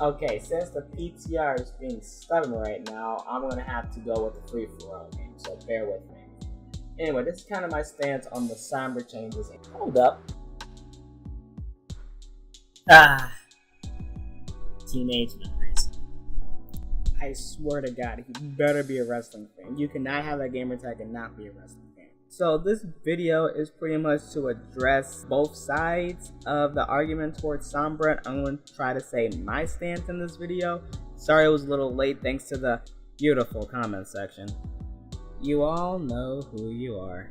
Okay, since the PTR is being stubborn right now, I'm gonna have to go with the free-for-all game, so bear with me. Anyway, this is kind of my stance on the Sombra changes. Hold up. Teenage memories. I swear to God, you better be a wrestling fan. You cannot have that gamer tag and not be a wrestling fan. So this video is pretty much to address both sides of the argument towards Sombra. I'm going to try to say my stance in this video. Sorry it was a little late thanks to the beautiful comment section. You all know who you are.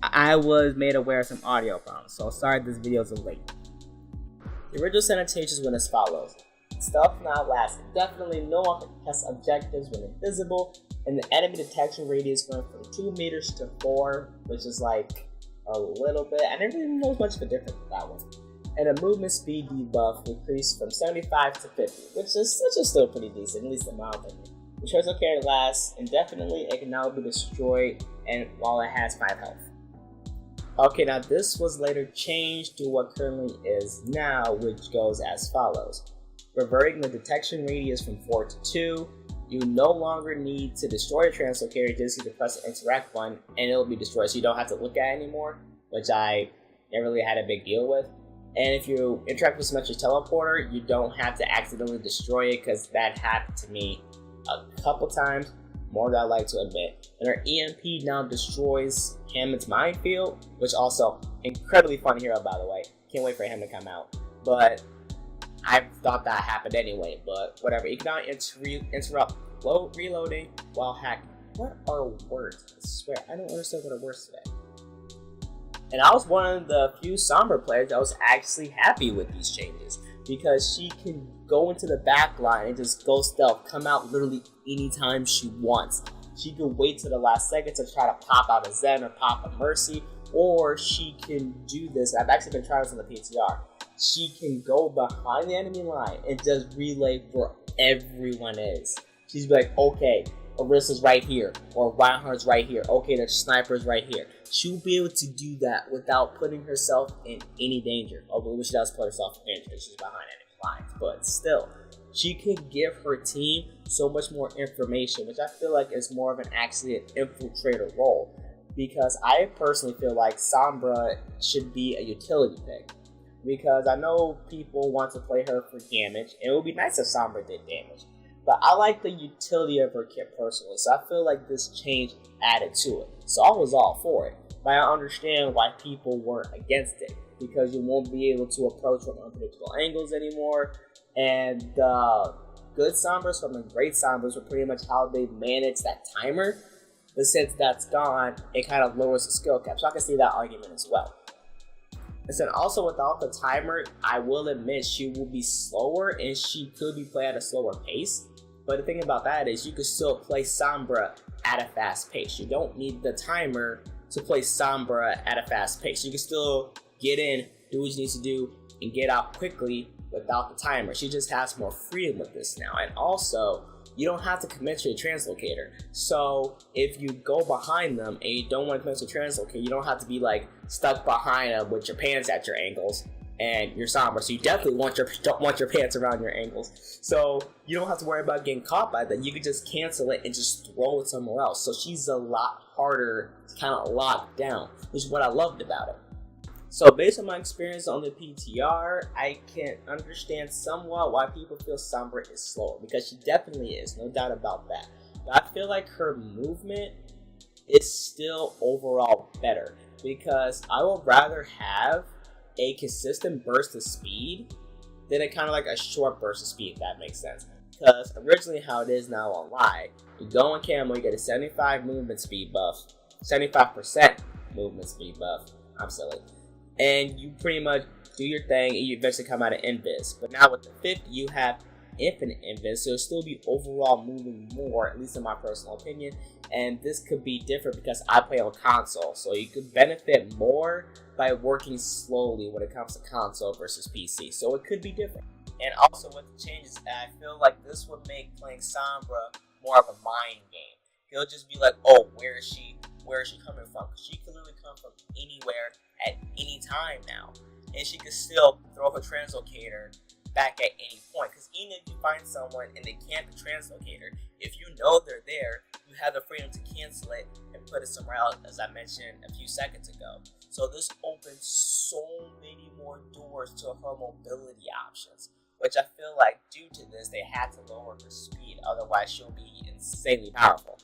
I was made aware of some audio problems, so sorry this video is late. The original sanitation went as follows. Stealth not last indefinitely, no one can test objectives when invisible, and the enemy detection radius went from 2 meters to 4, which is like a little bit. I didn't really know much of a difference with that one. And the movement speed debuff increased from 75 to 50, which is still pretty decent, at least in my opinion. The Treasure Carry lasts indefinitely, it can now be destroyed, and while it has 5 health. Okay, now this was later changed to what currently is now, which goes as follows. Reverting the detection radius from 4 to 2, you no longer need to destroy the translocator, just need to press the interact button and it'll be destroyed, so you don't have to look at it anymore, which I never really had a big deal with. And if you interact with Symmetric Teleporter, you don't have to accidentally destroy it, because that happened to me a couple times, more than I like to admit. And our EMP now destroys Hammond's Minefield, which also incredibly fun hero, by the way. Can't wait for him to come out. But I thought that happened anyway, but whatever. You can now interrupt reloading while hacking. What are words? I swear, I don't understand what are words today. And I was one of the few Sombra players that was actually happy with these changes, because she can go into the back line and just go stealth, come out literally anytime she wants. She can wait till the last second to try to pop out a Zen or pop a Mercy, or she can do this. I've actually been trying this on the PTR. She can go behind the enemy line and just relay where everyone is. She's like, okay, Arissa's right here, or Reinhardt's right here. Okay, the sniper's right here. She'll be able to do that without putting herself in any danger. Although she does put herself in danger because she's behind enemy lines. But still, she can give her team so much more information, which I feel like is more of an actually an infiltrator role. Because I personally feel like Sombra should be a utility pick. Because I know people want to play her for damage, and it would be nice if Sombra did damage. But I like the utility of her kit personally, so I feel like this change added to it. So I was all for it. But I understand why people were against it, because you won't be able to approach from unpredictable angles anymore. And good Sombras from the great Sombras were pretty much how they manage that timer. But since that's gone, it kind of lowers the skill cap. So I can see that argument as well. And then also without the timer, I will admit she will be slower and she could be played at a slower pace. But the thing about that is you can still play Sombra at a fast pace. You don't need the timer to play Sombra at a fast pace. You can still get in, do what you need to do, and get out quickly without the timer. She just has more freedom with this now. And also, you don't have to commit to a translocator. So if you go behind them and you don't want to commit to a translocator, you don't have to be like stuck behind them with your pants at your ankles and your Sombra. So you definitely don't want your pants around your ankles. So you don't have to worry about getting caught by that. You can just cancel it and just throw it somewhere else. So she's a lot harder to kind of lock down, which is what I loved about it. So based on my experience on the PTR, I can understand somewhat why people feel Sombra is slower, because she definitely is, no doubt about that. But I feel like her movement is still overall better, because I would rather have a consistent burst of speed than a kind of like a short burst of speed, if that makes sense. Because originally how it is now online, you go on camo, you get a 75 movement speed buff, 75% movement speed buff, I'm silly. And you pretty much do your thing and you eventually come out of invis. But now with the 50, you have infinite invis, so it'll still be overall moving more, at least in my personal opinion. And this could be different because I play on console, so you could benefit more by working slowly when it comes to console versus PC. So it could be different. And also with the changes, I feel like this would make playing Sombra more of a mind game. He'll just be like, oh, where is she? Where is she coming from? Because she can literally come from anywhere at any time now. And she can still throw her translocator back at any point. Because even if you find someone and they can't be translocator, if you know they're there, you have the freedom to cancel it and put it somewhere else, as I mentioned a few seconds ago. So this opens so many more doors to her mobility options, which I feel like due to this, they had to lower her speed, otherwise she'll be insanely powerful.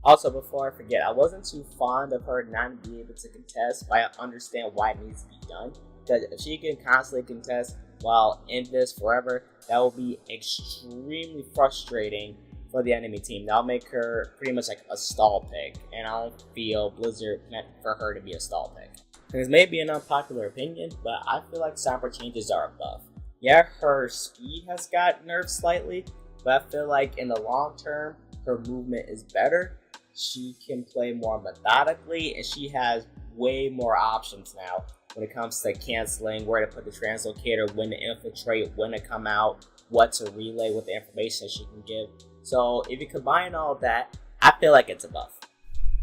Also, before I forget, I wasn't too fond of her not being able to contest, but I understand why it needs to be done. Because if she can constantly contest while in this forever, that will be extremely frustrating for the enemy team. That'll make her pretty much like a stall pick, and I don't feel Blizzard meant for her to be a stall pick. This may be an unpopular opinion, but I feel like Sombra Changes are a buff. Yeah, her speed has got nerfed slightly, but I feel like in the long term, her movement is better. She can play more methodically, and she has way more options now when it comes to canceling, where to put the translocator, when to infiltrate, when to come out, what to relay with the information she can give. So if you combine all that, I feel like it's a buff.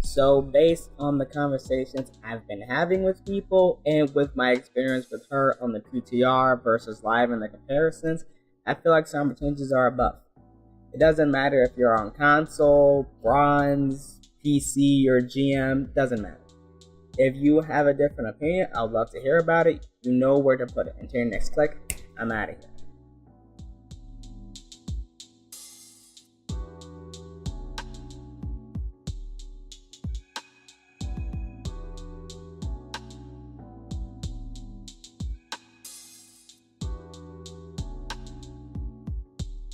So based on the conversations I've been having with people and with my experience with her on the PTR versus live and the comparisons, I feel like Sombra Changes are a buff. It doesn't matter if you're on console, bronze, PC, or GM, doesn't matter. If you have a different opinion, I'd love to hear about it. You know where to put it. Until your next click, I'm out of here.